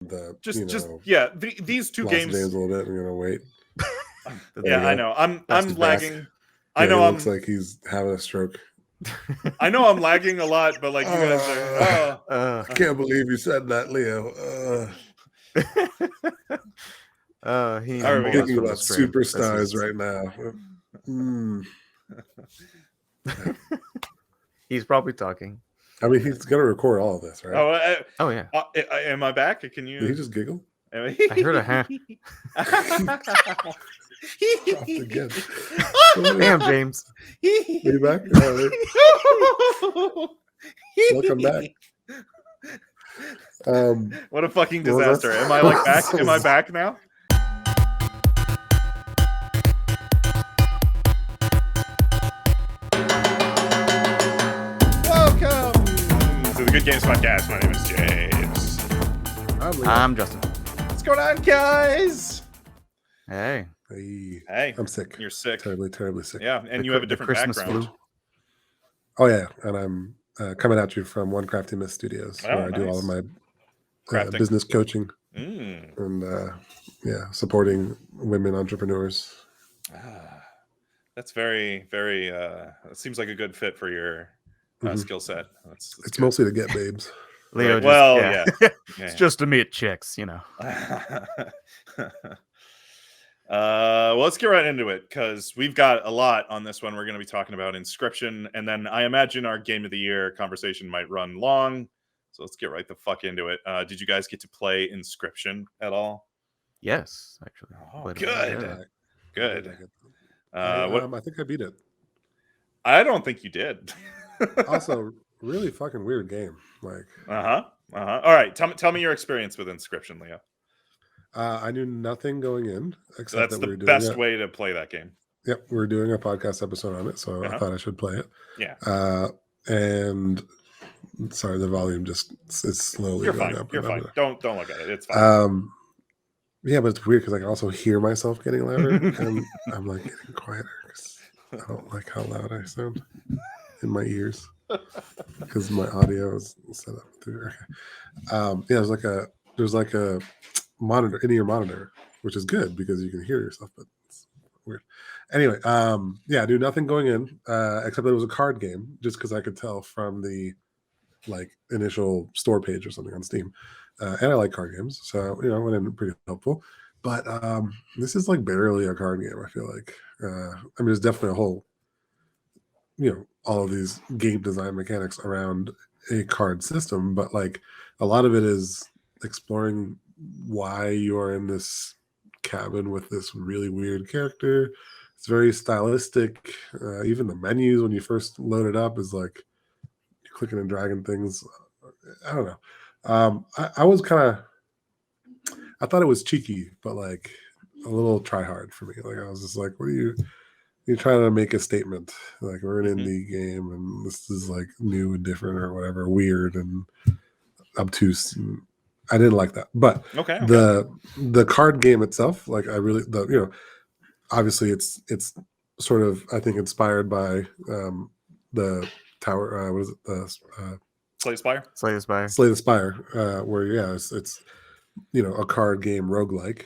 the these two lost games James a little bit. I'm gonna wait. Yeah, I know. I'm lagging. Yeah, I know he I'm looks like he's having a stroke. I know I'm lagging a lot, but like you guys are. I can't believe you said that, Leo. He's I'm thinking about superstars right now. He's probably talking. I mean, he's gonna record all of this, right? Oh yeah. Am I back? Can you? Did he just giggle? I heard a ha. Dropped again. Damn, James. Are you back? Welcome back. What a fucking disaster! Am I like back? Am I back now? Welcome to the Good Games Podcast. My name is James. I'm Justin. What's going on, guys? Hey. Hey. I'm sick. You're sick. Terribly sick. Yeah, and you have a different Christmas background. flu. Oh yeah, and I'm coming at you from One Crafty Myth Studios, where I do all of my business coaching and supporting women entrepreneurs. That's very, very. It seems like a good fit for your skill set. That's it's good. Mostly to get babes. Leo. Right. Well, yeah. It's just to meet chicks, you know. Well, let's get right into it because we've got a lot on this one. We're going to be talking about Inscryption, and then I imagine our Game of the Year conversation might run long. So let's get right the fuck into it. Did you guys get to play Inscryption at all? Yes, actually. Oh, good. I think I beat it. I don't think you did. Also, really fucking weird game. Like, All right, tell me your experience with Inscryption, Leo. I knew nothing going in except that's that the best way to play that game. Yep, we're doing a podcast episode on it, so I thought I should play it. Yeah. And sorry, the volume just is slowly You're going fine. up. You're fine. Don't look at it. It's fine. Yeah, but it's weird because I can also hear myself getting louder, and I'm like getting quieter because I don't like how loud I sound in my ears because my audio is set up through. Okay. There's like a monitor, in-ear monitor, which is good because you can hear yourself, but it's weird. Anyway, I do nothing going in except that it was a card game, just because I could tell from the like initial store page or something on Steam, and I like card games, so I went in pretty helpful. But this is like barely a card game. I feel like there's definitely a whole, all of these game design mechanics around a card system, but like a lot of it is exploring why you are in this cabin with this really weird character. It's very stylistic. Even the menus when you first load it up is like you're clicking and dragging things. I don't know. I was I thought it was cheeky, but like a little try hard for me. Like I was just like, what are you're trying to make a statement? Like we're an indie game and this is like new and different or whatever, weird and obtuse. And I didn't like that. But the card game itself, like I really obviously it's sort of I think inspired by the Tower what is it, the Slay the Spire, where it's a card game roguelike,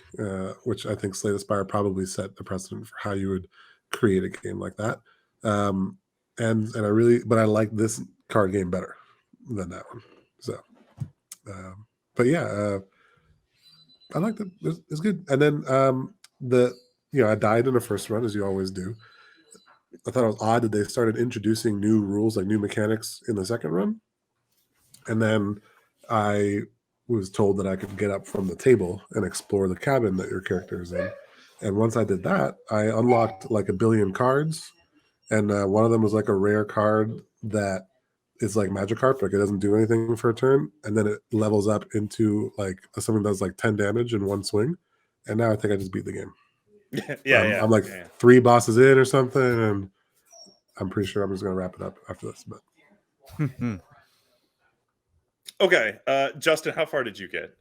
which I think Slay the Spire probably set the precedent for how you would create a game like that. And I like this card game better than that one. So but I liked it. It's good. And then I died in the first run, as you always do. I thought it was odd that they started introducing new rules, like new mechanics in the second run. And then I was told that I could get up from the table and explore the cabin that your character is in. And once I did that, I unlocked like 1 billion cards. And one of them was like a rare card that is like Magikarp, like it doesn't do anything for a turn, and then it levels up into like something that does like 10 damage in one swing. And now I think I just beat the game. I'm like 3 bosses in or something, and I'm pretty sure I'm just gonna wrap it up after this. But okay, Justin, how far did you get?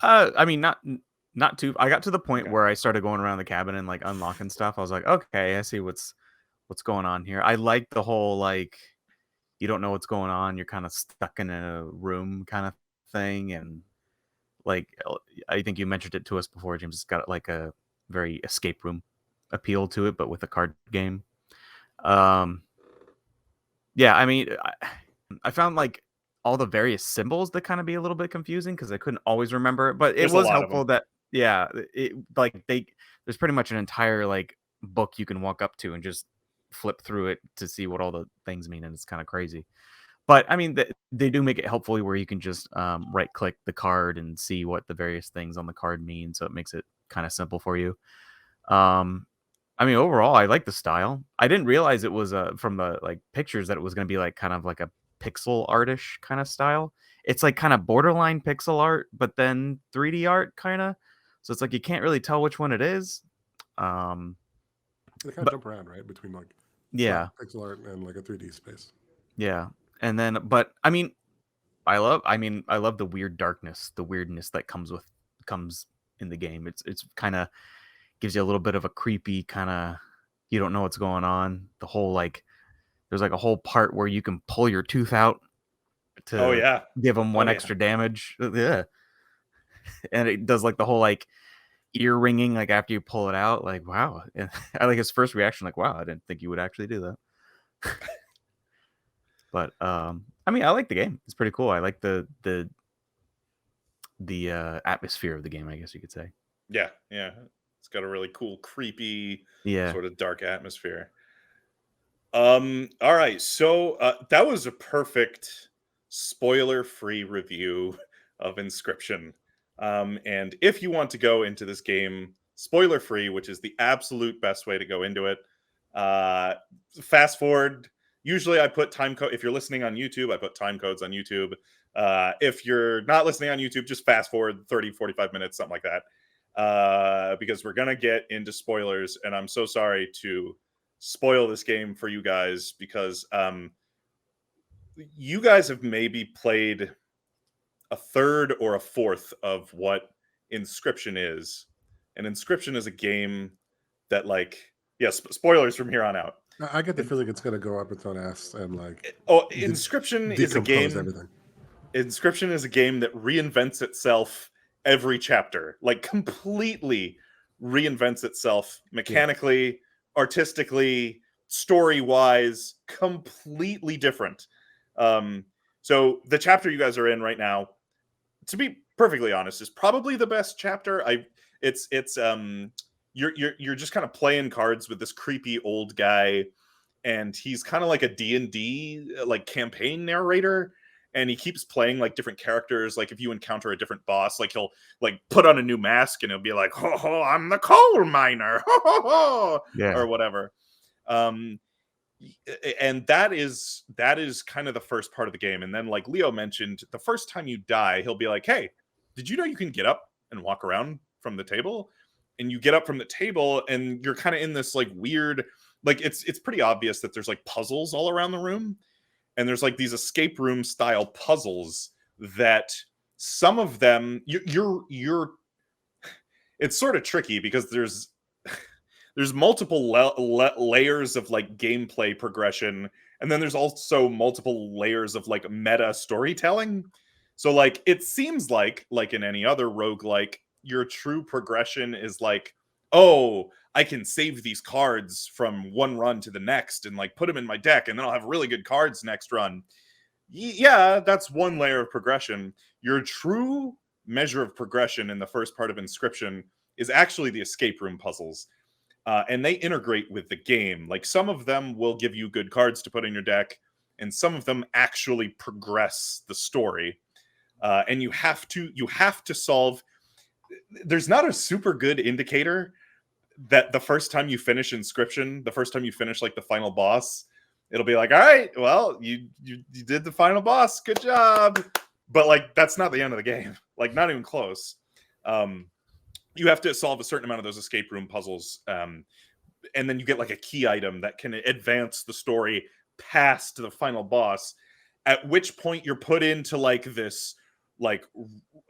Not too. I got to the point where I started going around the cabin and like unlocking stuff. I was like, okay, I see what's going on here. I like the whole like you don't know what's going on. You're kind of stuck in a room kind of thing, and like I think you mentioned it to us before, James. It's got like a very escape room appeal to it, but with a card game. Yeah, I mean, I found like all the various symbols that kind of be a little bit confusing because I couldn't always remember it, but it There's a was lot of helpful them. that yeah, it like there's pretty much an entire like book you can walk up to and just flip through it to see what all the things mean, and it's kind of crazy. But I mean, they do make it helpful where you can just right click the card and see what the various things on the card mean, so it makes it kind of simple for you. Um, I mean, overall, I like the style. I didn't realize it was from the like pictures that it was going to be like kind of like a pixel artish kind of style. It's like kind of borderline pixel art, but then 3D art kind of. So it's like you can't really tell which one it is. Um, They kind of but jump around, right, between like yeah, flat pixel art and like a 3D space. yeah. And then, but I mean, I love the weird darkness, the weirdness that comes in the game. It's kind of gives you a little bit of a creepy kind of, you don't know what's going on. The whole like there's like a whole part where you can pull your tooth out Oh to yeah. give them Oh one yeah. extra damage. Yeah. And it does like the whole like ear ringing like after you pull it out. Like wow. And I like his first reaction like wow, I didn't think you would actually do that. But I mean I like the game. It's pretty cool. I like the atmosphere of the game, I guess you could say. Yeah. It's got a really cool, creepy, Yeah. sort of dark atmosphere. All right. So that was a perfect spoiler-free review of Inscryption. And if you want to go into this game spoiler-free, which is the absolute best way to go into it, uh, fast forward. Usually I put time code. If you're listening on YouTube, I put time codes on YouTube. If you're not listening on YouTube, just fast forward 30, 45 minutes, something like that. Because we're going to get into spoilers. And I'm so sorry to spoil this game for you guys because you guys have maybe played a third or a fourth of what Inscryption is. And Inscryption is a game that, like, yes, spoilers from here on out. I get the feeling it's going to go up its own ass and like Inscryption is a decompose game. everything. Inscryption is a game that reinvents itself every chapter, like completely reinvents itself mechanically, artistically, story wise, completely different. So the chapter you guys are in right now, to be perfectly honest, is probably the best chapter. You're just kind of playing cards with this creepy old guy, and he's kind of like a D&D like campaign narrator, and he keeps playing like different characters. Like if you encounter a different boss, like he'll like put on a new mask and he'll be like, ho ho, I'm the coal miner, ho ho ho, Yeah. or whatever. And that is kind of the first part of the game. And then, like Leo mentioned, the first time you die, he'll be like, hey, did you know you can get up and walk around from the table? And you get up from the table and you're kind of in this like weird, like it's pretty obvious that there's like puzzles all around the room, and there's like these escape room style puzzles that some of them you're it's sort of tricky because there's multiple layers of like gameplay progression, and then there's also multiple layers of like meta storytelling. So like it seems like in any other roguelike, your true progression is like, oh, I can save these cards from one run to the next and like put them in my deck, and then I'll have really good cards next run. Yeah, that's one layer of progression. Your true measure of progression in the first part of Inscryption is actually the escape room puzzles. And they integrate with the game. Like some of them will give you good cards to put in your deck, and some of them actually progress the story. And you have to solve. There's not a super good indicator that the first time you finish Inscryption, the first time you finish like the final boss, it'll be like, all right, well, you did the final boss, good job. But like that's not the end of the game. Like not even close. You have to solve a certain amount of those escape room puzzles, and then you get like a key item that can advance the story past the final boss, at which point you're put into like this like,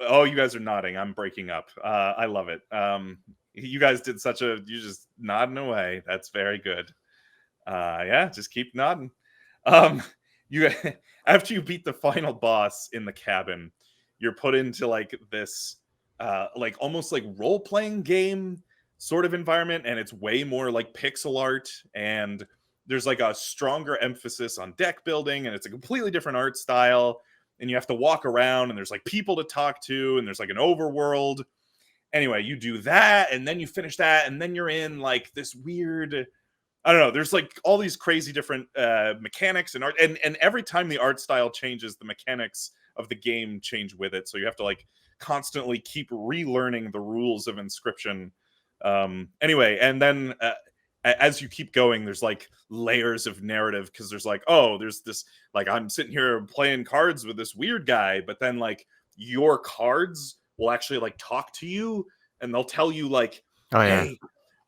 oh, you guys are nodding, I'm breaking up, I love it. You guys did you're just nodding away, that's very good. Yeah, just keep nodding. You after you beat the final boss in the cabin, you're put into like this like almost like role-playing game sort of environment, and it's way more like pixel art, and there's like a stronger emphasis on deck building, and it's a completely different art style, and you have to walk around, and there's like people to talk to, and there's like an overworld. Anyway, you do that, and then you finish that, and then you're in like this weird, I don't know, there's like all these crazy different mechanics and art, and every time the art style changes, the mechanics of the game change with it, so you have to like constantly keep relearning the rules of Inscryption. Anyway, and then as you keep going, there's like layers of narrative, because there's like, oh, there's this, like, I'm sitting here playing cards with this weird guy, but then like your cards will actually like talk to you, and they'll tell you like, Oh yeah.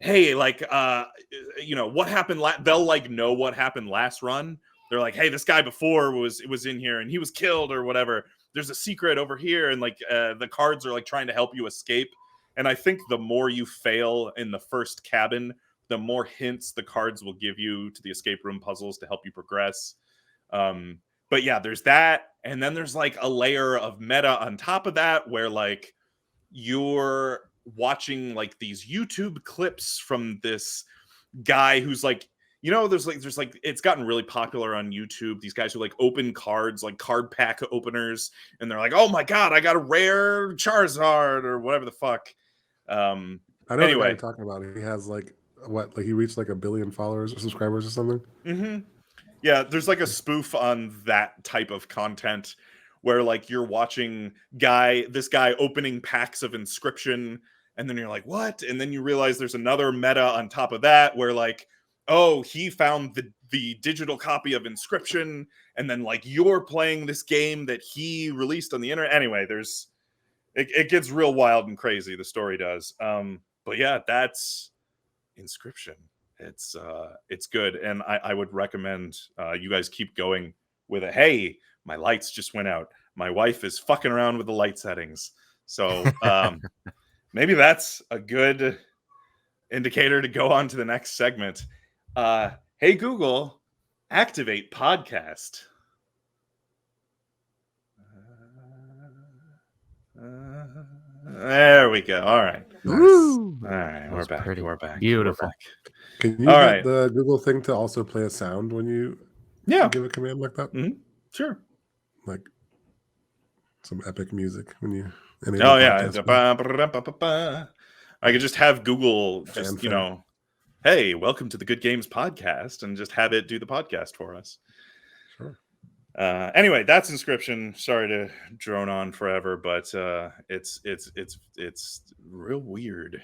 hey, like what happened they'll like know what happened last run. They're like, hey, this guy before was in here and he was killed or whatever. There's a secret over here, and like the cards are like trying to help you escape. And I think the more you fail in the first cabin, the more hints the cards will give you to the escape room puzzles to help you progress. But yeah, there's that, and then there's like a layer of meta on top of that, where like you're watching like these YouTube clips from this guy who's like, there's like it's gotten really popular on YouTube, these guys who like open cards, like card pack openers, and they're like, oh my god, I got a rare Charizard or whatever the fuck. I know the guy Anyway, you're talking about. He has like he reached like 1 billion followers or subscribers or something. mm-hmm. Yeah, there's like a spoof on that type of content where like you're watching this guy opening packs of Inscryption, and then you're like, what? And then you realize there's another meta on top of that where like, oh, he found the digital copy of Inscryption, and then like you're playing this game that he released on the internet. Anyway, it gets real wild and crazy, the story does. But yeah, that's Inscryption. It's good, and I would recommend you guys keep going with it. Hey, my lights just went out. My wife is fucking around with the light settings, so maybe that's a good indicator to go on to the next segment. Hey Google, activate podcast. There we go. All right. Nice. Woo! All right, we're back. Pretty. We're back. Beautiful. We're back. Can you All get right. the Google thing to also play a sound when you give a command like that? Mm-hmm. Sure. Like some epic music when you. Oh yeah. I could just have Google just hey, welcome to the Good Games podcast, and just have it do the podcast for us. Sure. Anyway, that's Inscryption. Sorry to drone on forever, but it's real weird.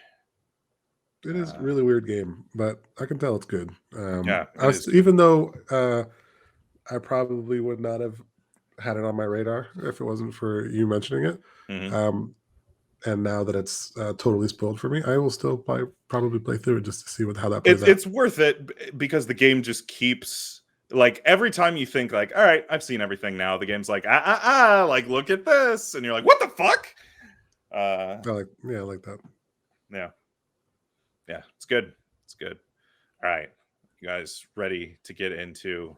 It is a really weird game, but I can tell it's good. Yeah, even though I probably would not have had it on my radar if it wasn't for you mentioning it. Mm-hmm. And now that it's totally spoiled for me, I will still probably play through it just to see how that plays out. It's worth it because the game just keeps, like, every time you think like, all right, I've seen everything now, the game's like, like, look at this, and you're like, what the fuck? I like that. Yeah, it's good. It's good. All right, you guys ready to get into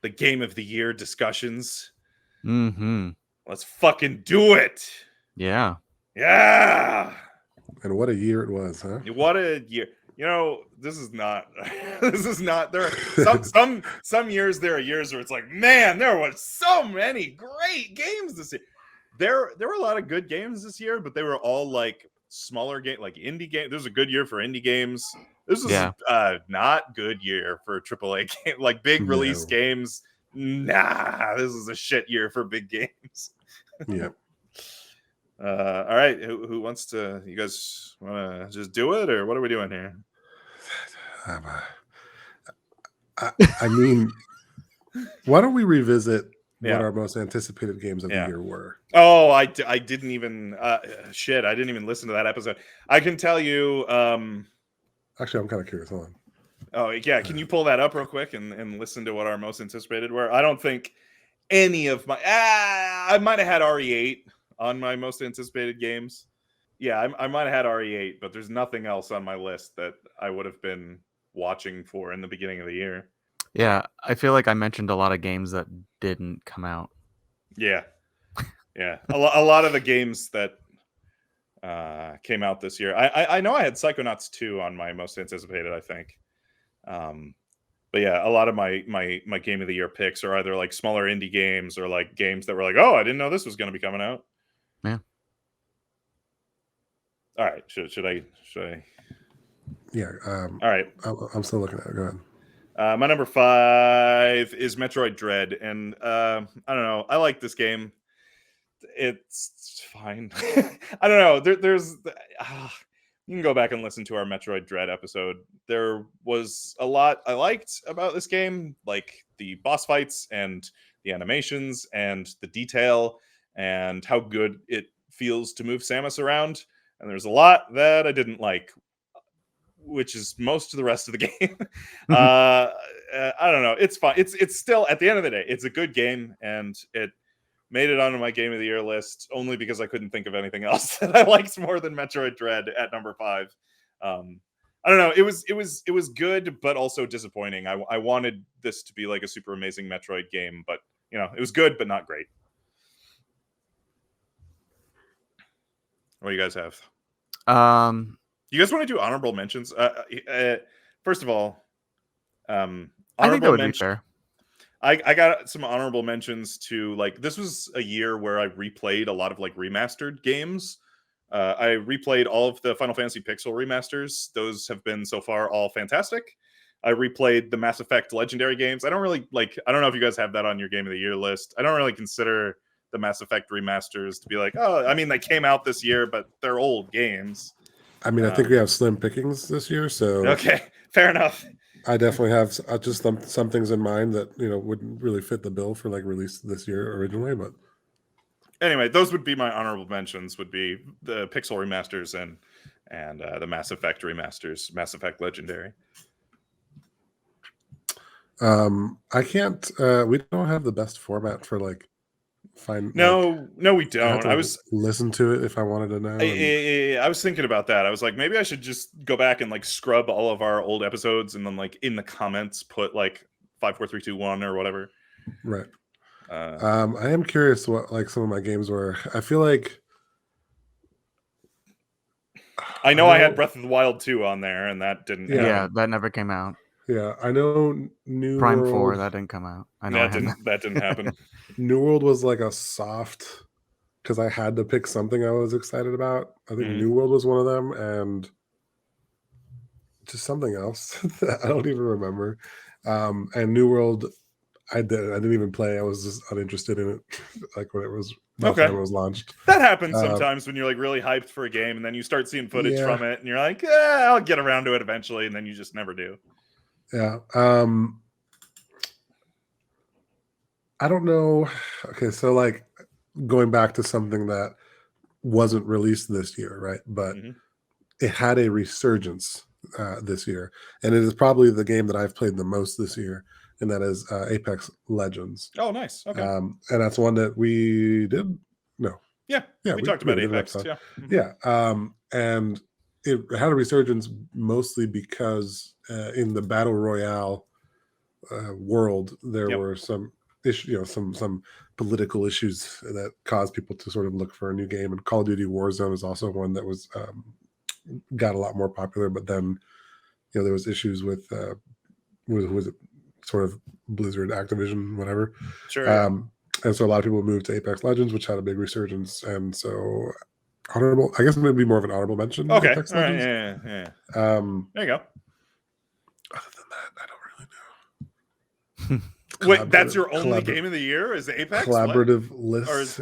the game of the year discussions? Mm-hmm. Let's fucking do it. Yeah. Yeah. And what a year it was, huh? What a year. This is not there are some years, there are years where it's like, man, there was so many great games this year. There were a lot of good games this year, but they were all like smaller game, like indie game. This was a good year for indie games. This was not good year for AAA game, like big release games. Nah, this is a shit year for big games. Yeah. All right, who wants to? You guys want to just do it, or what are we doing here? I mean, why don't we revisit what Yeah. our most anticipated games of the year were? Oh, I didn't even I didn't even listen to that episode. I can tell you. Actually, I'm kind of curious. Hold on. Oh yeah, can you pull that up real quick and listen to what our most anticipated were? I don't think any of my I might have had RE8 on my most anticipated games. Yeah, I might have had RE8, but there's nothing else on my list that I would have been watching for in the beginning of the year. Yeah, I feel like I mentioned a lot of games that didn't come out. Yeah. A lot of the games that came out this year. I know I had Psychonauts 2 on my most anticipated, I think. But yeah, a lot of my game of the year picks are either like smaller indie games or like games that were like, oh, I didn't know this was going to be coming out. Yeah. All right. Should I? Yeah. All right. I'm still looking at it. Go ahead. My number 5 is Metroid Dread, and I don't know. I like this game. It's fine. I don't know. There's you can go back and listen to our Metroid Dread episode. There was a lot I liked about this game, like the boss fights and the animations and the detail and how good it feels to move Samus around. And there's a lot that I didn't like, which is most of the rest of the game. I don't know. It's fine. It's still, at the end of the day, it's a good game, and it made it onto my game of the year list only because I couldn't think of anything else that I liked more than Metroid Dread at number 5. I don't know. It was good, but also disappointing. I wanted this to be like a super amazing Metroid game, but you know, it was good, but not great. What do you guys have? You guys want to do honorable mentions? First of all, I think that would be fair. I got some honorable mentions to, like, this was a year where I replayed a lot of like remastered games. I replayed all of the Final Fantasy Pixel remasters. Those have been so far all fantastic. I replayed the Mass Effect Legendary games. I don't know if you guys have that on your game of the year list. I don't really consider the Mass Effect remasters to be like, oh, I mean, they came out this year, but they're old games. I mean, I think we have slim pickings this year, so okay, fair enough. I definitely have just some things in mind that, you know, wouldn't really fit the bill for like release this year originally. But anyway, those would be my honorable mentions. Would be the Pixel remasters and the Mass Effect remasters, Mass Effect Legendary. I can't. We don't have the best format for like find. No, we don't. I was listen to it if I wanted to know. I was thinking about that. I was like, maybe I should just go back and like scrub all of our old episodes and then like in the comments put like 5, 4, 3, 2, 1 or whatever. Right. I am curious what like some of my games were. I feel like I know I had Breath of the Wild 2 on there, and that didn't. Yeah, that never came out. Yeah, I know New Prime World, 4, that didn't come out. I know that didn't happen. New World was like a soft, because I had to pick something I was excited about. I think New World was one of them, and just something else that I don't even remember. And New World, I didn't even play. I was just uninterested in it, like when it was by the time it was launched. That happens sometimes when you're like really hyped for a game, and then you start seeing footage from it, and you're like, I'll get around to it eventually, and then you just never do. Yeah. I don't know. Okay, so like going back to something that wasn't released this year, right? But it had a resurgence this year, and it is probably the game that I've played the most this year, and that is Apex Legends. Oh, nice. Okay. And that's one that we did. No. Yeah. We talked about Apex. Yeah. And it had a resurgence mostly because in the battle royale world there were some issues, some political issues that caused people to sort of look for a new game. And Call of Duty Warzone is also one that was got a lot more popular, but then there was issues with was it sort of Blizzard, Activision, whatever. Sure. And so a lot of people moved to Apex Legends, which had a big resurgence, and so honorable. I guess maybe more of an honorable mention. Okay. Apex All right. Legends. Yeah. There you go. Other than that, I don't really know. Wait, that's your only game of the year? Is Apex? Collaborative list.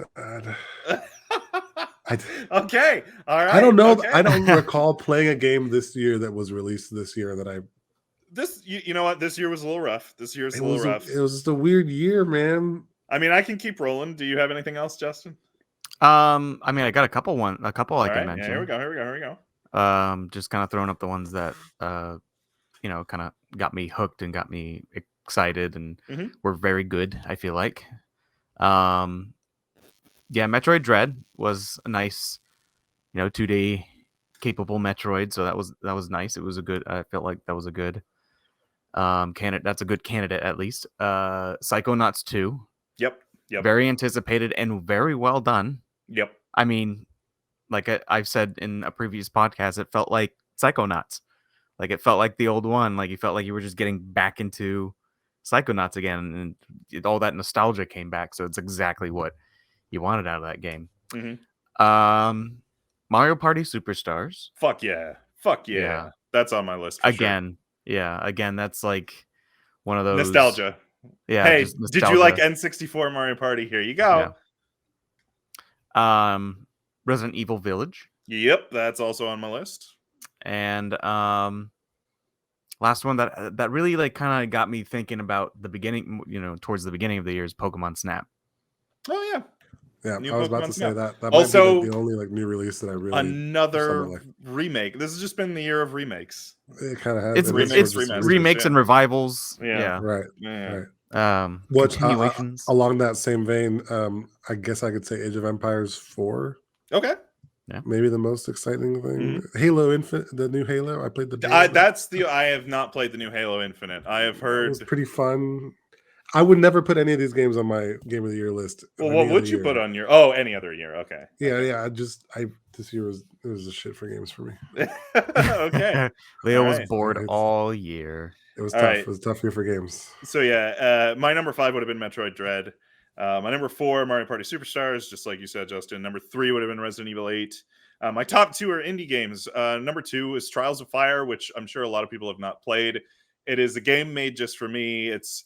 Okay. All right. I don't know. Okay. I don't recall playing a game this year that was released this year that I. You know what? This year was a little rough. This year's a little rough. It was just a weird year, man. I mean, I can keep rolling. Do you have anything else, Justin? I mean, I got a couple I can mention. Yeah, here we go. Just kind of throwing up the ones that kind of got me hooked and got me excited and were very good, I feel like. Metroid Dread was a nice 2D capable Metroid, so that was nice. It was a good, I felt like that was a good candidate. That's a good candidate, at least. Psychonauts 2. Yep. Very anticipated and very well done. Yep. I mean, like I've said in a previous podcast, it felt like Psychonauts. Like it felt like the old one. Like you felt like you were just getting back into Psychonauts again, and all that nostalgia came back. So it's exactly what you wanted out of that game. Mario Party Superstars. Fuck yeah. Yeah. That's on my list for Again, yeah. Again, that's like one of sure. those Nostalgia. Yeah. Hey, just did you like nostalgia. N64 Mario Party? Here you go. Yeah. Resident Evil Village. Yep, that's also on my list. And last one that really like kind of got me thinking about the beginning, towards the beginning of the year is Pokemon Snap. Oh yeah. Yeah, New I was Pokemon about to say Snap. that. That Also, might be like the only like new release that I really another like. remake. This has just been the year of remakes. It kind of has. It's remakes and revivals. Yeah. Right. Yeah. Right. What continuations along that same vein? I guess I could say Age of Empires 4. Okay. Yeah. Maybe the most exciting thing. Halo Infinite, the new Halo. I played the. I have not played the new Halo Infinite. I have heard it was pretty fun. I would never put any of these games on my Game of the Year list. Well, what would you put on your? Any other year? Okay. Yeah, okay. yeah. This year was a shit for games for me. Okay. Leo was bored all year. It was tough. Right. It was a tough year for games. So yeah, my number 5 would have been Metroid Dread. My number 4, Mario Party Superstars, just like you said, Justin. Number 3 would have been Resident Evil 8. My top 2 are indie games. Number 2 is Trials of Fire, which I'm sure a lot of people have not played. It is a game made just for me. It's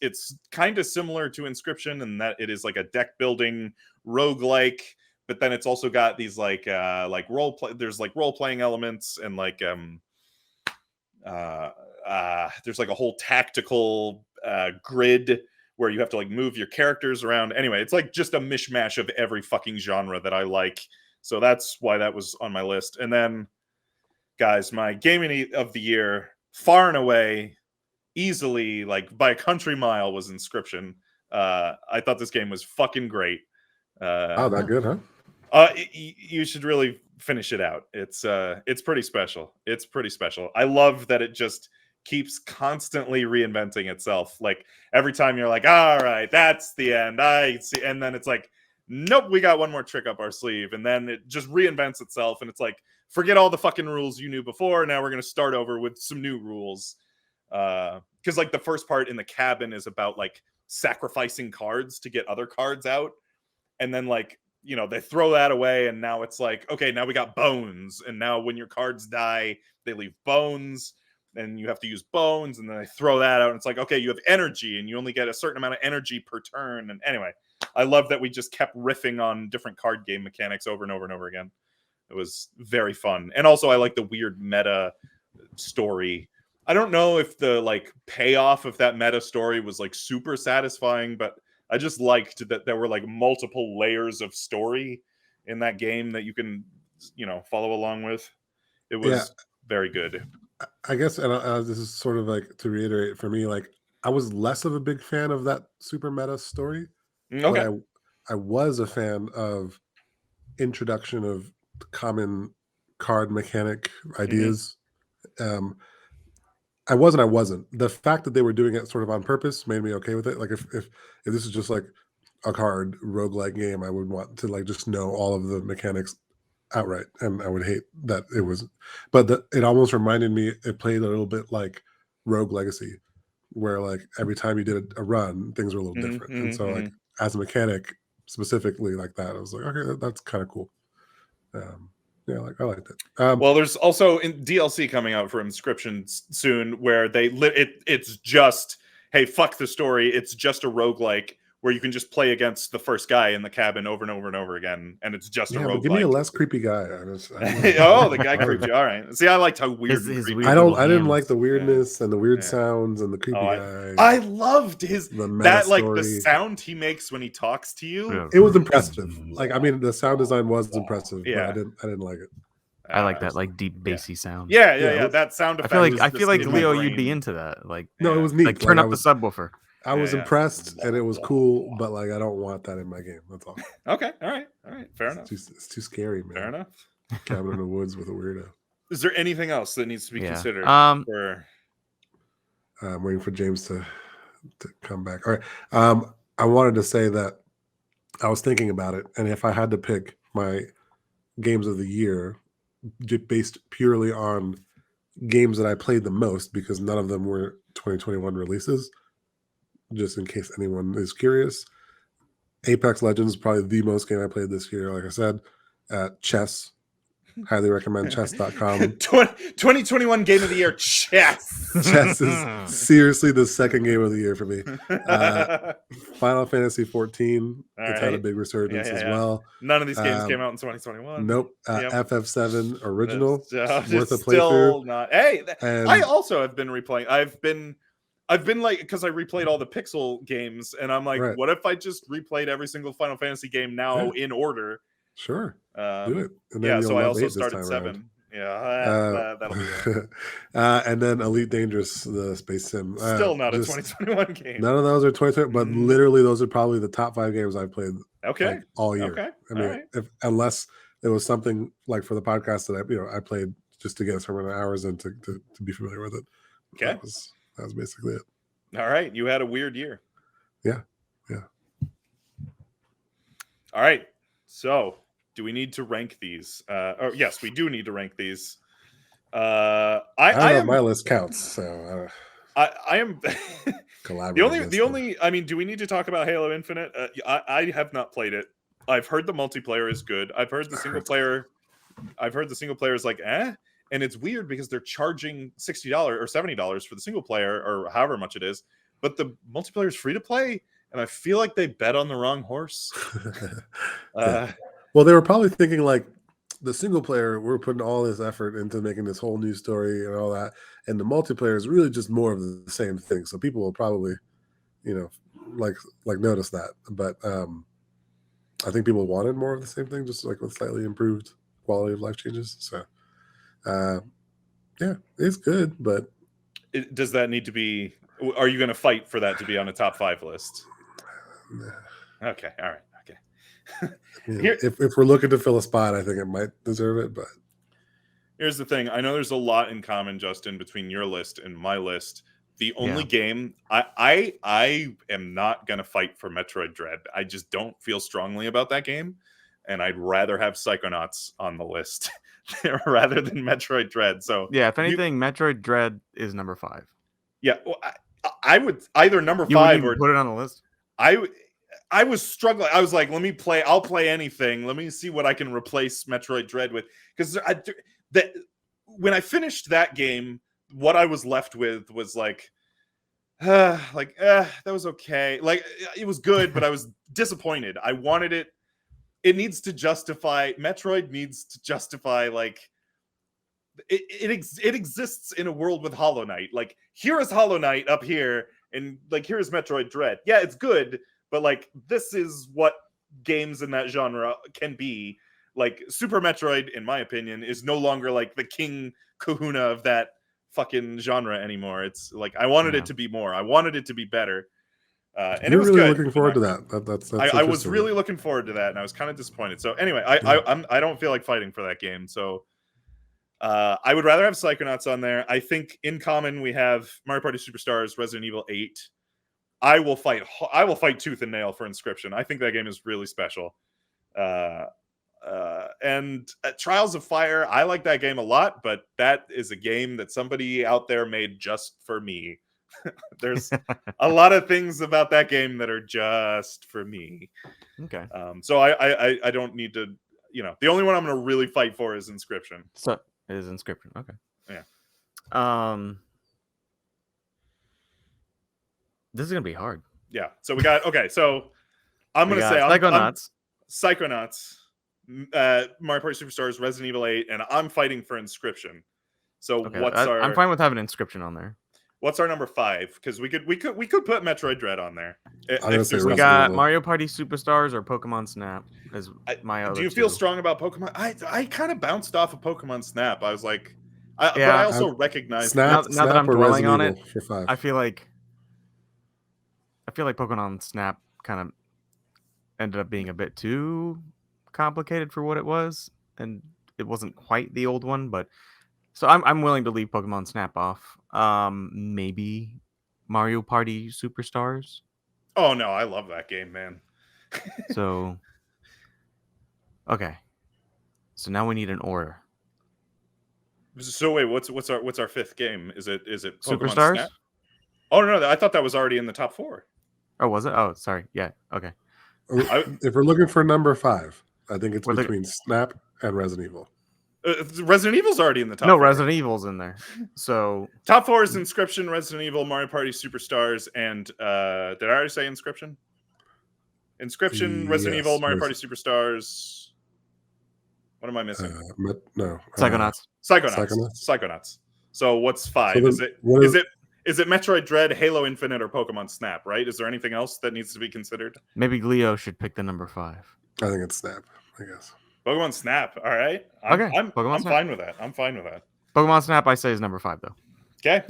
kind of similar to Inscryption in that it is like a deck building roguelike, but then it's also got these like role play. There's like role playing elements and like there's like a whole tactical grid where you have to like move your characters around. Anyway, it's like just a mishmash of every fucking genre that I like. So that's why that was on my list. And then, guys, my gaming of the year, far and away, easily, like by a country mile, was Inscryption. I thought this game was fucking great. That good, huh? You should really finish it out. It's pretty special. It's pretty special. I love that it just keeps constantly reinventing itself. Like every time you're like, all right, that's the end. I see, and then it's like, nope, we got one more trick up our sleeve, and then it just reinvents itself, and it's like, forget all the fucking rules you knew before. Now we're gonna start over with some new rules. Because like the first part in the cabin is about like sacrificing cards to get other cards out, and then like they throw that away, and now it's like, okay, now we got bones, and now when your cards die, they leave bones, and you have to use bones, and then they throw that out, and it's like, okay, you have energy, and you only get a certain amount of energy per turn. And anyway, I love that we just kept riffing on different card game mechanics over and over and over again. It was very fun, and also I like the weird meta story. I don't know if the like payoff of that meta story was like super satisfying, but I just liked that there were like multiple layers of story in that game that you can, follow along with. It was very good. I guess, and this is sort of like to reiterate for me, like I was less of a big fan of that super meta story. Okay. But I was a fan of introduction of common card mechanic ideas. I wasn't. The fact that they were doing it sort of on purpose made me okay with it. Like if this is just like a card roguelike game, I would want to like just know all of the mechanics outright, and I would hate that it was. But it almost reminded me. It played a little bit like Rogue Legacy, where like every time you did a run, things were a little different. And so like as a mechanic specifically like that, I was like, okay, that's kind of cool. Yeah, like I liked it. Well, there's also in DLC coming out for Inscryption soon, where it's just, hey, fuck the story. It's just a roguelike where you can just play against the first guy in the cabin over and over and over again, and it's just a roguelike. Give me a less creepy guy. Oh, the guy creeped you. All right. See, I liked how weird. His I didn't like the weirdness and the weird sounds and the creepy guy. I loved the story. sound he makes when he talks to you. Yeah. It was impressive. Like I mean, the sound design was impressive. Yeah, but I didn't like it. I like that like deep bassy sound. Yeah. That sound effect. I feel like Leo, you'd be into that. Like no, it was neat. Like turn up the subwoofer. I was impressed, and it was cool, but like I don't want that in my game. That's all. Okay, all right, fair enough. It's too scary, man. Fair enough. Cabin in the woods with a weirdo. Is there anything else that needs to be considered? I'm waiting for James to come back. All right. I wanted to say that I was thinking about it, and if I had to pick my games of the year based purely on games that I played the most, because none of them were 2021 releases. Just in case anyone is curious, Apex Legends is probably the most game I played this year. Like I said, chess. Highly recommend chess.com. 2021 game of the year, chess. Chess is seriously the second game of the year for me. Final Fantasy 14. It's had a big resurgence as well. None of these games came out in 2021. Nope. Yep. FF7 original. It's worth a still playthrough. not. Hey, And I also have been replaying. I've been like, because I replayed all the Pixel games, and I'm like, Right. what if I just replayed every single Final Fantasy game now in order? Sure. Do it. And then Yeah, you'll so I love also 8 this started time 7. around. Yeah, that'll be it. And then Elite Dangerous, the space sim. Still not a 2021 game. None of those are 2020, but literally those are probably the top 5 games I've played like, all year. Okay. I mean, unless it was something like for the podcast that I played just to get a certain amount of hours in to be familiar with it. Okay. That was basically it. All right. You had a weird year. Yeah. All right. So, do we need to rank these? Yes, we do need to rank these. I don't know if my list counts, so I am collaborating. the only. I mean, do we need to talk about Halo Infinite? I have not played it. I've heard the multiplayer is good. I've heard the single player. I've heard the single player is like and it's weird because they're charging $60 or $70 for the single player or however much it is, but the multiplayer is free to play. And I feel like they bet on the wrong horse. Well, they were probably thinking like the single player, we're putting all this effort into making this whole new story and all that. And the multiplayer is really just more of the same thing. So people will probably, like notice that. But I think people wanted more of the same thing, just like with slightly improved quality of life changes. So yeah, it's good. But does that need to be, are you going to fight for that to be on a top 5 list? Okay. All right. Okay. If we're looking to fill a spot, I think it might deserve it. But here's the thing. I know there's a lot in common, Justin, between your list and my list. The only game I am not going to fight for Metroid Dread. I just don't feel strongly about that game. And I'd rather have Psychonauts on the list rather than Metroid Dread. So yeah, if anything, Metroid Dread is number 5. Yeah, well, I would either number 5 or put it on the list. I was struggling. I was like, I'll play anything. Let me see what I can replace Metroid Dread with. Because when I finished that game, what I was left with was that was okay. Like, it was good, but I was disappointed. I wanted it. It needs to justify. Metroid needs to justify, like, it exists in a world with Hollow Knight. Like, here is Hollow Knight up here, and like, here's Metroid Dread. Yeah, it's good, but like, this is what games in that genre can be. Like, Super Metroid, in my opinion, is no longer like the king kahuna of that fucking genre anymore. It's like, I wanted it to be more. I wanted it to be better. And you're it was really good. looking forward to that. That's I was really looking forward to that, and I was kind of disappointed. So anyway, I don't feel like fighting for that game. So I would rather have Psychonauts on there. I think in common we have Mario Party Superstars, Resident Evil 8. I will fight tooth and nail for Inscryption. I think that game is really special. And Trials of Fire, I like that game a lot, but that is a game that somebody out there made just for me. There's a lot of things about that game that are just for me. Okay. So I don't need to, the only one I'm going to really fight for is Inscryption. So it is Inscryption. Okay. Yeah. This is going to be hard. Yeah. So we got, okay. So I'm going to say Psychonauts, Mario Party Superstars, Resident Evil 8, and I'm fighting for Inscryption. So I'm fine with having Inscryption on there. What's our number 5? Because we could put Metroid Dread on there. We got Mario Party Superstars or Pokemon Snap as my other. Do you feel strong about Pokemon? I kind of bounced off of Pokemon Snap. I was like, but I also recognize now that I'm dwelling on it. For 5. I feel like Pokemon Snap kind of ended up being a bit too complicated for what it was, and it wasn't quite the old one, but. So I'm willing to leave Pokemon Snap off. Maybe Mario Party Superstars. Oh no, I love that game, man. So okay. So now we need an order. So wait, what's our fifth game? Is it Pokemon Superstars? Snap? Oh no, I thought that was already in the top 4. Oh, was it? Oh, sorry. Yeah. Okay. If we're looking for number 5, I think it's We're between Snap and Resident Evil. Resident Evil's already in the top. No, 4. Resident Evil's in there. So Top 4 is Inscryption, Resident Evil, Mario Party Superstars, and did I already say Inscryption? Inscryption, Resident Yes, Evil, Mario yes. Party Superstars. What am I missing? No. Psychonauts. Psychonauts. So what's 5? So is it Metroid Dread, Halo Infinite, or Pokemon Snap? Right? Is there anything else that needs to be considered? Maybe Leo should pick the number 5. I think it's Snap, I guess. Pokemon Snap. All right. Okay, I'm Pokemon Snap. fine with that. I'm fine with that. Pokemon Snap, I say, is number 5 though. Okay.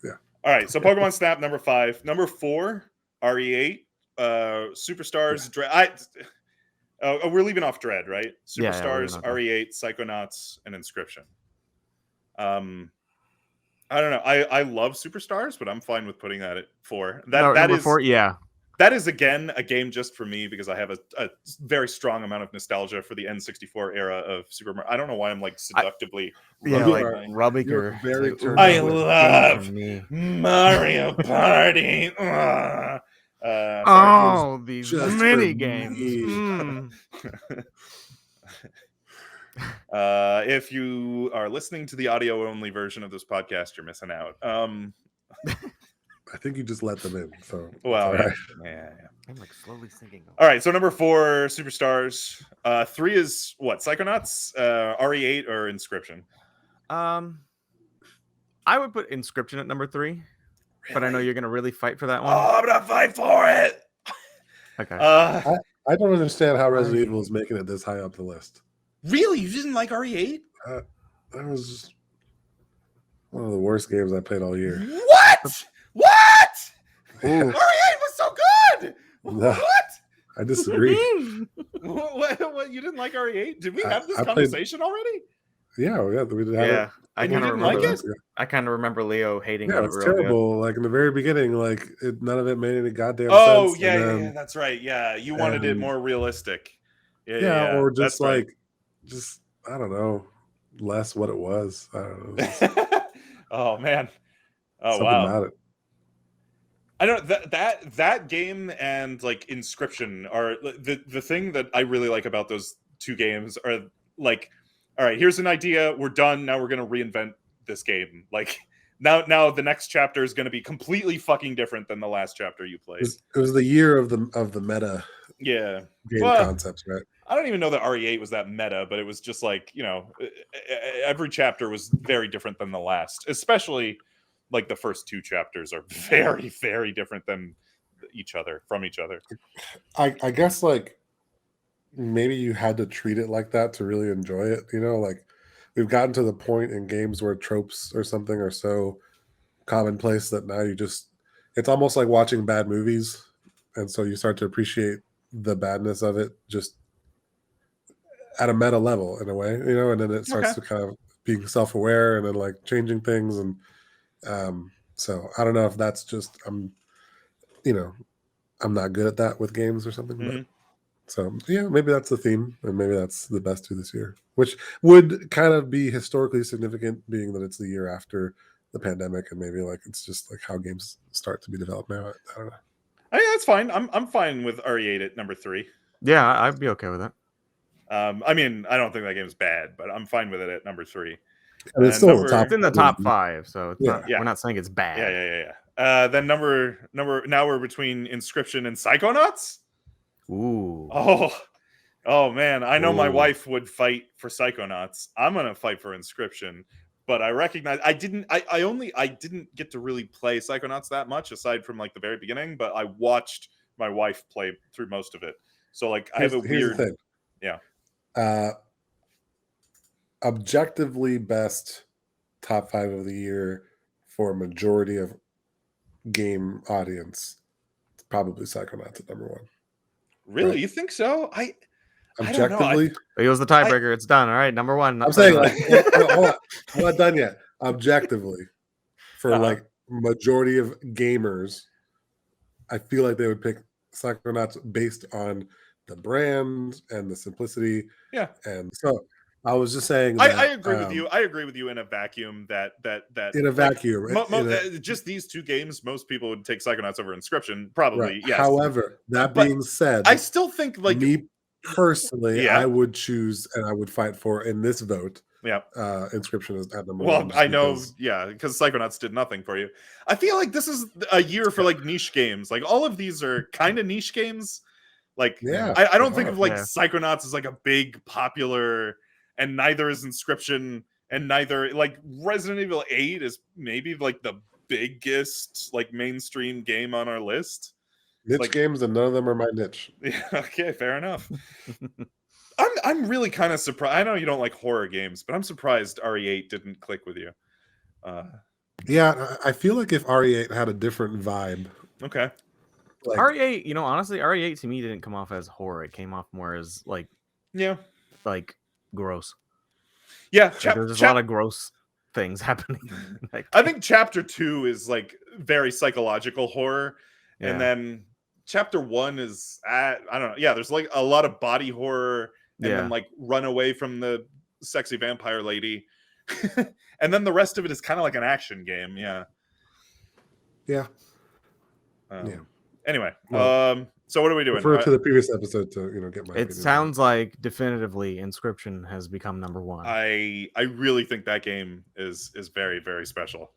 Yeah. All right. So Pokemon Snap number 5. Number 4, RE8, Superstars. Dread. We're leaving off Dread, right? Yeah, Superstars, we're leaving RE8, Psychonauts, and Inscryption. I don't know. I love Superstars, but I'm fine with putting that at 4. That is 4. Yeah. That is again a game just for me because I have a very strong amount of nostalgia for the N64 era of Super Mario. I don't know why I'm like seductively. rubbing You're your. very turned I on with love me. Mario Party. Oh, these Just mini for games. me. If you are listening to the audio only version of this podcast, you're missing out. I think you just let them in. So Well, all right. yeah. I'm like slowly sinking. All right, so number 4, Superstars. 3 is what? Psychonauts, RE8, or Inscryption? I would put Inscryption at number 3, but I know you're gonna really fight for that one. Oh, I'm gonna fight for it. Okay. I don't understand how Resident Evil is making it this high up the list. Really, you didn't like RE8? That was one of the worst games I played all year. What? Ooh. RE8 was so good. No. What? I disagree. What? You didn't like RE8? Did we have this I played- conversation already? Yeah, we did have Yeah, it. I And you kind of didn't remember. like it? I kind of remember Leo hating Yeah, on it it's real good. terrible. Like in the very beginning, like none of it made any goddamn Oh, sense. yeah, and then- that's right. Yeah, you wanted it and- more realistic. Yeah, or that's just right. just I don't know, less what it was. I don't know. Just Oh man. Oh something wow. about it. I don't that game and like Inscryption are the thing that I really like about those two games are like, all right, here's an idea, we're done, now we're gonna reinvent this game. Like now the next chapter is gonna be completely fucking different than the last chapter you played. It was the year of the meta Yeah. game Well, concepts, right? I don't even know that RE8 was that meta, but it was just like, every chapter was very different than the last, especially like the first 2 chapters are very, very different than from each other. I guess like maybe you had to treat it like that to really enjoy it. Like we've gotten to the point in games where tropes or something are so commonplace that now it's almost like watching bad movies. And so you start to appreciate the badness of it just at a meta level in a way, and then it starts to kind of being self-aware and then like changing things. And so I don't know if that's just I'm not good at that with games or something. Mhm. But so yeah, maybe that's the theme, and maybe that's the best 2 this year, which would kind of be historically significant, being that it's the year after the pandemic, and maybe like it's just like how games start to be developed now. I don't know. I mean, that's fine. I'm fine with RE8 at number 3. Yeah, I'd be okay with that. I mean, I don't think that game's bad, but I'm fine with it at number 3. And it's And still number- the top. It's in the top 5, so it's not, Yeah. we're not saying it's bad. Yeah. Then number now we're between Inscryption and Psychonauts. Ooh. Oh man, I know my Ooh. wife would fight for Psychonauts. I'm gonna fight for Inscryption, but I recognize I didn't get to really play Psychonauts that much aside from like the very beginning, but I watched my wife play through most of it. So like I have a Here's weird the thing. Yeah. Objectively best top 5 of the year for a majority of game audience, it's probably Psychonauts at number 1. Really? Right. You think so? I don't know. Objectively, He was the tiebreaker. It's done. All right, number 1. I'm saying like hold on, I'm not done yet. Objectively, for Uh-huh. like majority of gamers, I feel like they would pick Psychonauts based on the brand and the simplicity. Yeah. And so I was just saying I that agree with you. I agree with you in a vacuum that in a vacuum. just these two games, most people would take Psychonauts over Inscryption. Probably, Right. yes. However, that But being said, I still think like me personally, Yeah. I would choose and I would fight for in this vote. yeah. Inscription is at number Well, one. just I know, because- because Psychonauts did nothing for you. I feel like this is a year for like niche games. Like all of these are kind of niche games. Like Yeah, I don't they think are. of like Yeah. Psychonauts as like a big popular, and neither is Inscryption, and neither like Resident Evil 8 is maybe like the biggest like mainstream game on our list. niche like- games, and none of them are my niche. Yeah, okay, fair enough. I'm really kind of surprised. I know you don't like horror games, but I'm surprised RE8 didn't click with you. Yeah, I feel like if RE8 had a different vibe, Okay. like RE8, honestly, RE8 to me didn't come off as horror. It came off more as like Yeah. gross. Yeah. Like, there's just a lot of gross things happening. Like, I think chapter 2 is like very psychological horror, yeah. and then chapter 1 is I don't know. Yeah, there's like a lot of body horror, and then like run away from the sexy vampire lady, and then the rest of it is kind of like an action game. Yeah. yeah. Yeah. Anyway, Well, so what are we doing? Refer to the previous episode to get my. It opinion. sounds like definitively Inscryption has become number one. I really think that game is very, very special.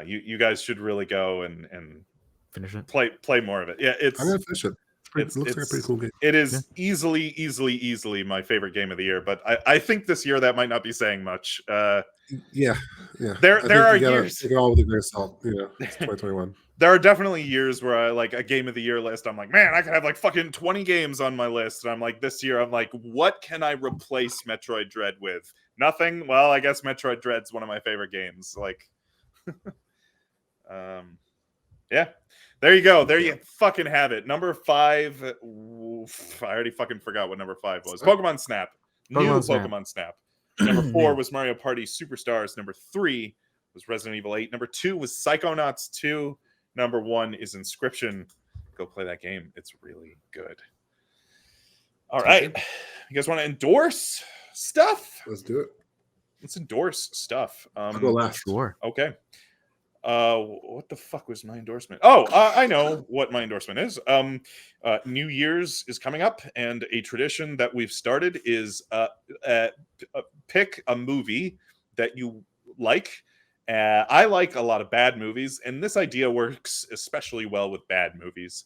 You guys should really go and Finish it. play more of it. Yeah, I'm gonna finish it. It looks like a pretty cool game. It is easily my favorite game of the year, but I think this year that might not be saying much. Yeah. There are you gotta years. take it all with a grain of salt. It's 2021. There are definitely years where I like a game of the year list. I'm like, man, I could have like fucking 20 games on my list. And I'm like, this year, I'm like, what can I replace Metroid Dread with? Nothing. Well, I guess Metroid Dread's one of my favorite games. Like, yeah, there you go. There you fucking have it. Number 5. Oof, I already fucking forgot what number 5 was. Pokemon Snap. New Pokemon Snap. Number 4 was Mario Party Superstars. Number 3 was Resident Evil 8. Number 2 was Psychonauts 2. Number 1 is Inscryption. Go play that game. It's really good. All right. You guys want to endorse stuff? Let's do it. Let's endorse stuff. I'll go last. Sure. Okay. What the fuck was my endorsement? Oh, I know what my endorsement is. New Year's is coming up, and a tradition that we've started is pick a movie that you like. I like a lot of bad movies, and this idea works especially well with bad movies.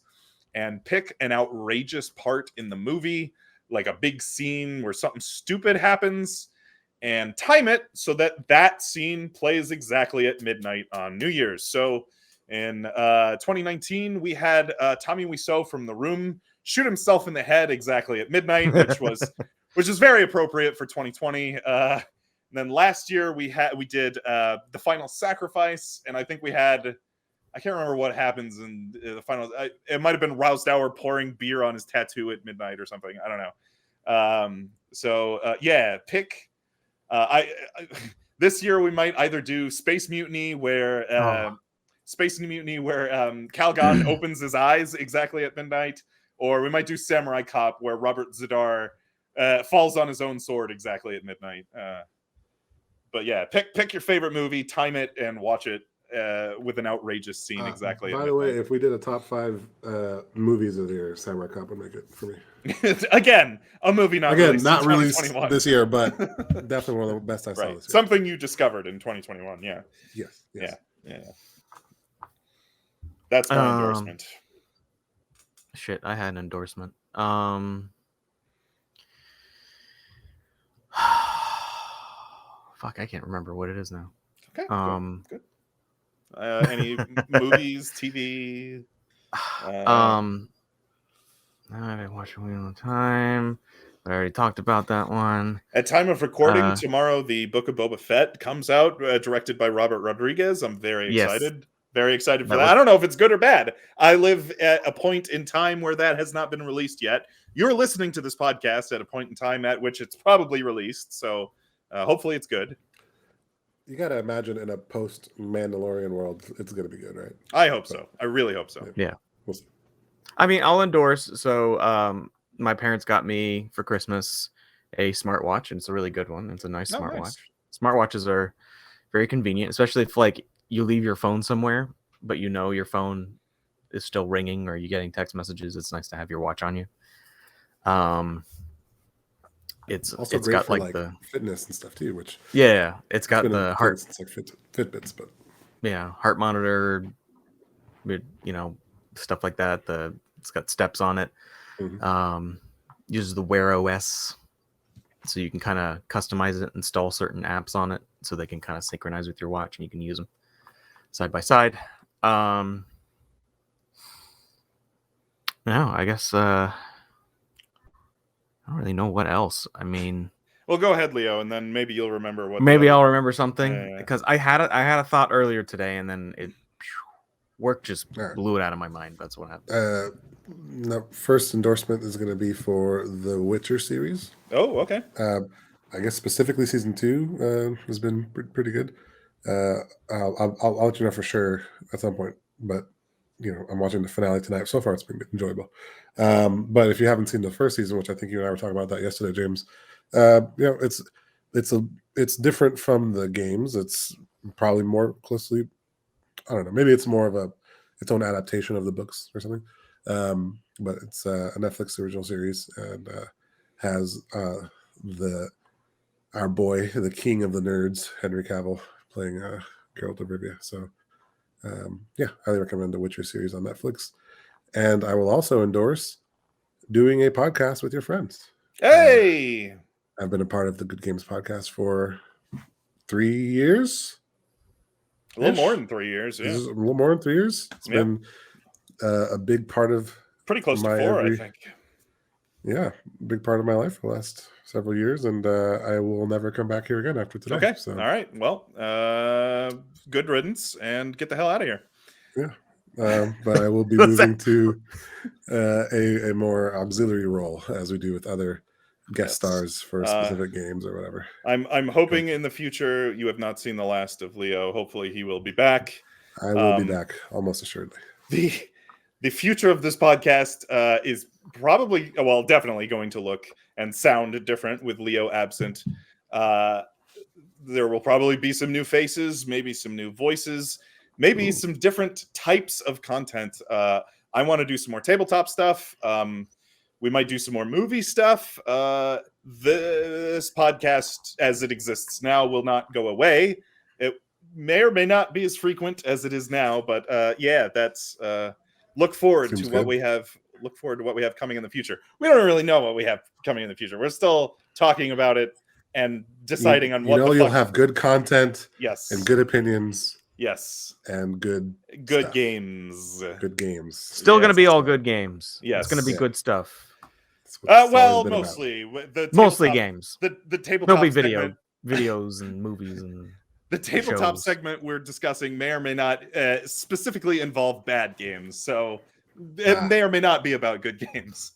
And pick an outrageous part in the movie, like a big scene where something stupid happens, and time it so that that scene plays exactly at midnight on New Year's. So in 2019, we had Tommy Wiseau from The Room shoot himself in the head exactly at midnight, which is very appropriate for 2020. And then last year we did The Final Sacrifice, and I think we had, I can't remember what happens in the final. It might have been Rousdower pouring beer on his tattoo at midnight or something. I don't know. Yeah, pick. This year we might either do Space Mutiny where Calgon opens his eyes exactly at midnight, or we might do Samurai Cop where Robert Zadar falls on his own sword exactly at midnight. But yeah, pick your favorite movie, time it, and watch it with an outrageous scene exactly. By the way, if we did a top 5 movies of the year, Samurai Cop would make it for me. Again, a movie not released this year, but definitely one of the best I saw this year. Something you discovered in 2021. Yeah. Yes. Yeah. That's my endorsement. Shit, I had an endorsement. Fuck, I can't remember what it is now. Okay. Good. Any movies, TV? I've been watching Wheel of Time. I already talked about that one. At time of recording, tomorrow, the Book of Boba Fett comes out, directed by Robert Rodriguez. I'm very excited. Yes. Very excited for that. I don't know if it's good or bad. I live at a point in time where that has not been released yet. You're listening to this podcast at a point in time at which it's probably released. So hopefully it's good. You got to imagine in a post-Mandalorian world, it's going to be good, right? I hope so. I really hope so. Yeah. We'll see. I mean, I'll endorse. So my parents got me for Christmas a smartwatch, and it's a really good one. It's a nice Oh, smartwatch. nice. Smartwatches are very convenient, especially if like you leave your phone somewhere, but you know your phone is still ringing or you're getting text messages. It's nice to have your watch on you. It's Also great got for like the fitness and stuff too, which it's got been the in heart since like Fitbits, but heart monitor, stuff like that. It's got steps on it. Mhm. Uses the Wear OS, so you can kind of customize it, install certain apps on it, so they can kind of synchronize with your watch, and you can use them side by side. No, I guess I don't really know what else. I mean, Well, go ahead, Leo, and then maybe you'll remember what. maybe the I'll remember something Yeah. because I had a thought earlier today, and then work just All right. blew it out of my mind. That's what happened. No, first endorsement is going to be for the Witcher series. Oh, okay. I guess specifically season 2 has been pretty good. I'll let you know for sure at some point, but I'm watching the finale tonight. So far, it's been enjoyable. But if you haven't seen the first season, which I think you and I were talking about that yesterday, James, it's different from the games. It's probably more closely, I don't know, maybe it's more of its own adaptation of the books or something. But it's a Netflix original series and has our boy, the king of the nerds, Henry Cavill, playing Geralt of Rivia. So, highly recommend the Witcher series on Netflix. And I will also endorse doing a podcast with your friends. Hey, I've been a part of the Good Games podcast for 3 years. a little more than 3 years. Yeah, This is a little more than 3 years. It's been a big part of pretty close to 4, I think. Yeah, big part of my life for the last several years, and I will never come back here again after today. Okay, So, all right. Well, good riddance, and get the hell out of here. yeah, but I will be moving to a more auxiliary role, as we do with other guest stars for specific games or whatever. I'm hoping in the future you have not seen the last of Leo. Hopefully he will be back. I will be back, almost assuredly. The future of this podcast is probably, well, definitely going to look and sound different with Leo absent. There will probably be some new faces, maybe some new voices, maybe some different types of content. I want to do some more tabletop stuff. We might do some more movie stuff. This podcast, as it exists now, will not go away. It may or may not be as frequent as it is now, but that's look forward to what we have. Look forward to what we have coming in the future. We don't really know what we have coming in the future. We're still talking about it and deciding on what you'll have good content, yes, and good opinions, yes, and good stuff. Games, good games. Still going to be all good games. Yes, it's going to be good stuff. Well, mostly mostly games. The tabletop. There'll be videos and movies and the tabletop shows. segment we're discussing may or may not specifically involve bad games, so it may or may not be about good games.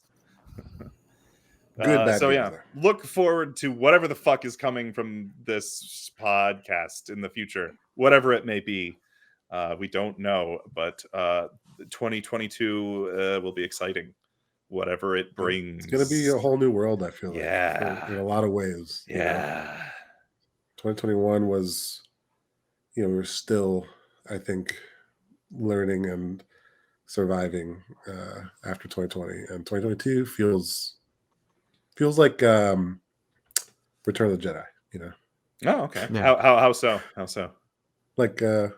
Bad so games look forward to whatever the fuck is coming from this podcast in the future, whatever it may be. We don't know, but 2022 will be exciting. Whatever it brings, it's going to be a whole new world. I feel like in a lot of ways. 2021 was, we were still, I think, learning and surviving after 2020, and 2022 feels like Return of the Jedi. Oh, okay. Yeah. How so? Like I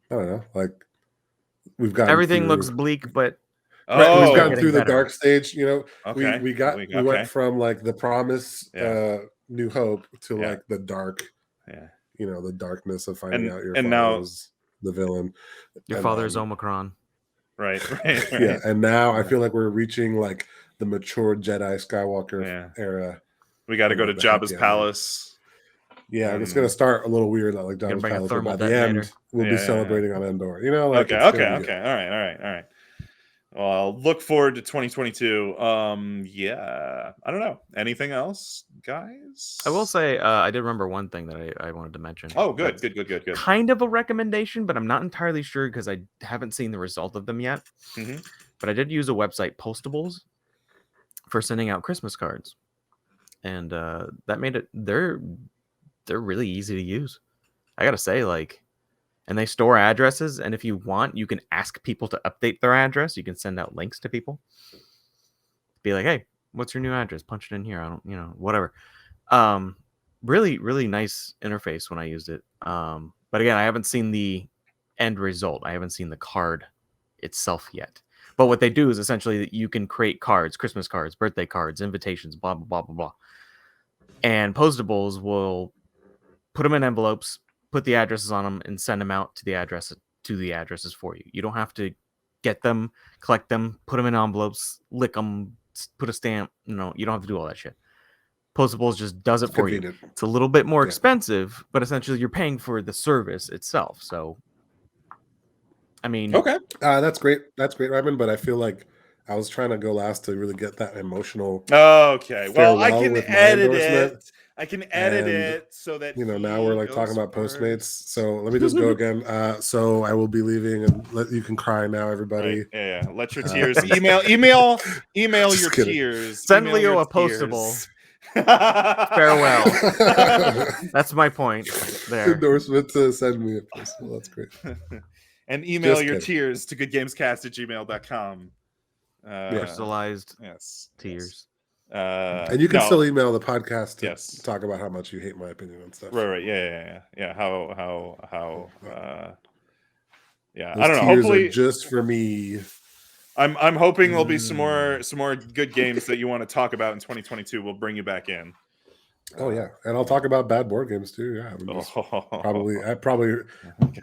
don't know. Like we've got everything looks bleak, but. Right, we've gotten through the dark stage, Okay. We went from like the promise, New Hope to like the dark, the darkness of finding out your father was the villain. Your father's Omicron. Right. Yeah, and now I feel like we're reaching like the mature Jedi Skywalker era. We got to go to Jabba's palace. Yeah, it's going to start a little weird, like Jabba's palace, but by the end, we'll be celebrating on Endor. Okay. All right. Well, I'll look forward to 2022. I don't know. Anything else, guys? I will say I did remember one thing that I wanted to mention. Oh, good. Kind of a recommendation, but I'm not entirely sure because I haven't seen the result of them yet. Mm-hmm. But I did use a website, Postables, for sending out Christmas cards. and that made it. They're really easy to use. I gotta say, like, and they store addresses, and if you want, you can ask people to update their address. You can send out links to people. Be like, hey, what's your new address? Punch it in here. I don't, whatever. Really, really nice interface when I used it. But again, I haven't seen the end result. I haven't seen the card itself yet. But what they do is essentially that you can create cards, Christmas cards, birthday cards, invitations, blah, blah, blah, blah, blah. And Postables will put them in envelopes, put the addresses on them, and send them out to the addresses for you. You don't have to get them, collect them, put them in envelopes, lick them, put a stamp. You don't have to do all that shit. Postables just does it for you. It's a little bit more expensive, but essentially you're paying for the service itself. So, I mean, Okay. That's great. That's great, Ryman. But I feel like I was trying to go last to really get that emotional. Okay. Well, I farewell can with my edit endorsement. it. I can edit And, it so that now we're like goes talking about first. Postmates. So let me just go again. So I will be leaving, and you can cry now, everybody. Right. Yeah. Let your tears email your kidding. tears. Send Email Leo your a postable. tears. Farewell. That's my point there. Endorsement to send me a postable. That's great. And email Just your kidding. tears to goodgamescast@gmail.com. Crystallized Yes. tears. And you can still email the podcast to Yes. talk about how much you hate my opinion and stuff. Right. Yeah. How yeah. Those I don't know. tears Hopefully, are just for me. I'm hoping there'll be some more good games that you want to talk about in 2022. We'll bring you back in. Oh yeah, and I'll talk about bad board games too. Yeah, I probably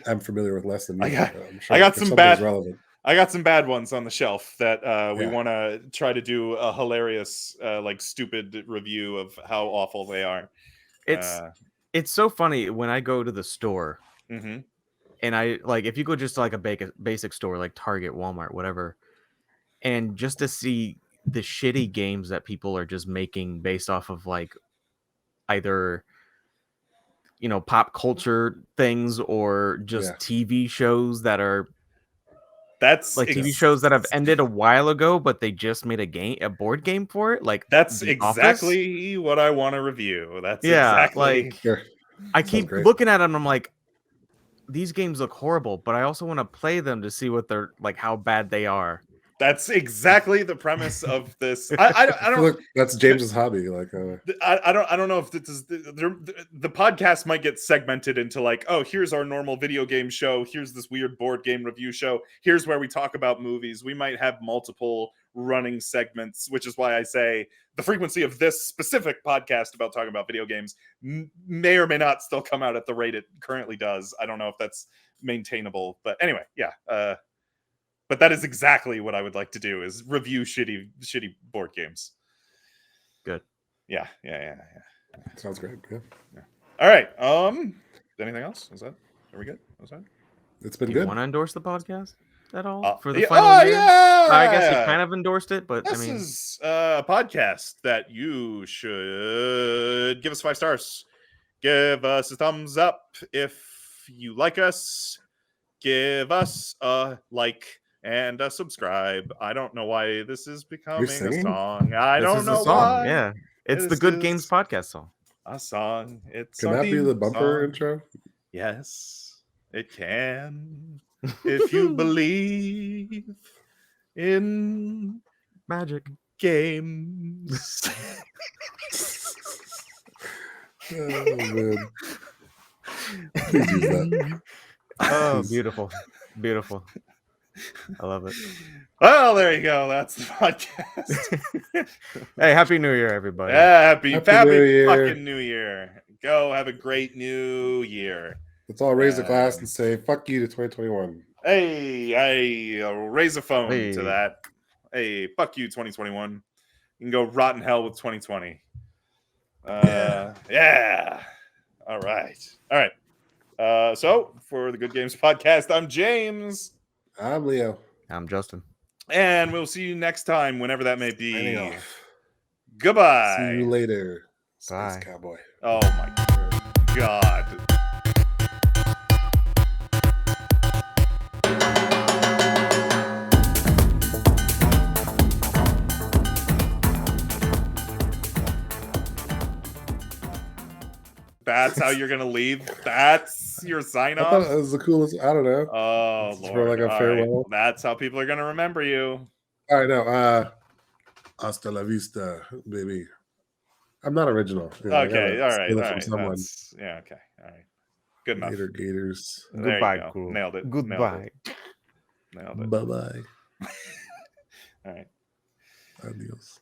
am familiar with less than you. I'm sure I got some bad. Relevant. I got some bad ones on the shelf that we Yeah. want to try to do a hilarious, stupid review of how awful they are. It's so funny when I go to the store, Mhm. and I like if you go just to like a basic store like Target, Walmart, whatever, and just to see the shitty games that people are just making based off of like either pop culture things or just TV shows that are TV shows that have ended a while ago, but they just made a board game for it. Like that's The exactly Office. what I want to review. That's Yeah, exactly. like Sure. I Sounds keep great. looking at them. I'm like, these games look horrible, but I also want to play them to see what they're like, how bad they are. That's exactly the premise of this. I feel like that's James's hobby. Like, I don't know if this is the podcast might get segmented into like, oh, here's our normal video game show. Here's this weird board game review show. Here's where we talk about movies. We might have multiple running segments, which is why I say the frequency of this specific podcast about talking about video games may or may not still come out at the rate it currently does. I don't know if that's maintainable, but anyway, yeah. But that is exactly what I would like to do: is review shitty board games. Good. Yeah. sounds great. Yeah. All right. Anything else? Are we good? Was that? It's been Do good. you want to endorse the podcast at all for the yeah, final year? Yeah. I guess you kind of endorsed it, but this is a podcast that you should give us 5 stars. Give us a thumbs up if you like us. Give us a like and a subscribe. I don't know why this is becoming a song. I don't know why. Yeah, it's the Good Games podcast song. A song. It's can that be the bumper intro? Yes, it can. If you believe in magic games. Oh man. Please use that. Oh, beautiful. I love it. Well, there you go. That's the podcast. Hey, happy New Year, everybody. Happy New Year. fucking New Year. Go have a great new year. Let's all raise a glass and say fuck you to 2021. Hey, I'll raise a phone to that. Hey, fuck you, 2021. You can go rot in hell with 2020. Yeah. All right. So for the Good Games podcast, I'm James. I'm Leo. I'm Justin. And we'll see you next time, whenever that may be. Signing off. Goodbye. See you later, Space Bye. Cowboy. Oh my God. That's how you're gonna leave. That's your sign I thought off. it was the coolest. I don't know. Oh It's Lord! for like a All right. farewell. That's how people are gonna remember you. All right, no. Hasta la vista, baby. I'm not original. You know, I Okay. gotta All right. steal All it from right. someone. That's yeah. Okay. All right. Good enough. Gator Gators. There Goodbye, you go. crew. Nailed it. Goodbye. Nailed it. Bye bye. All right. Adios.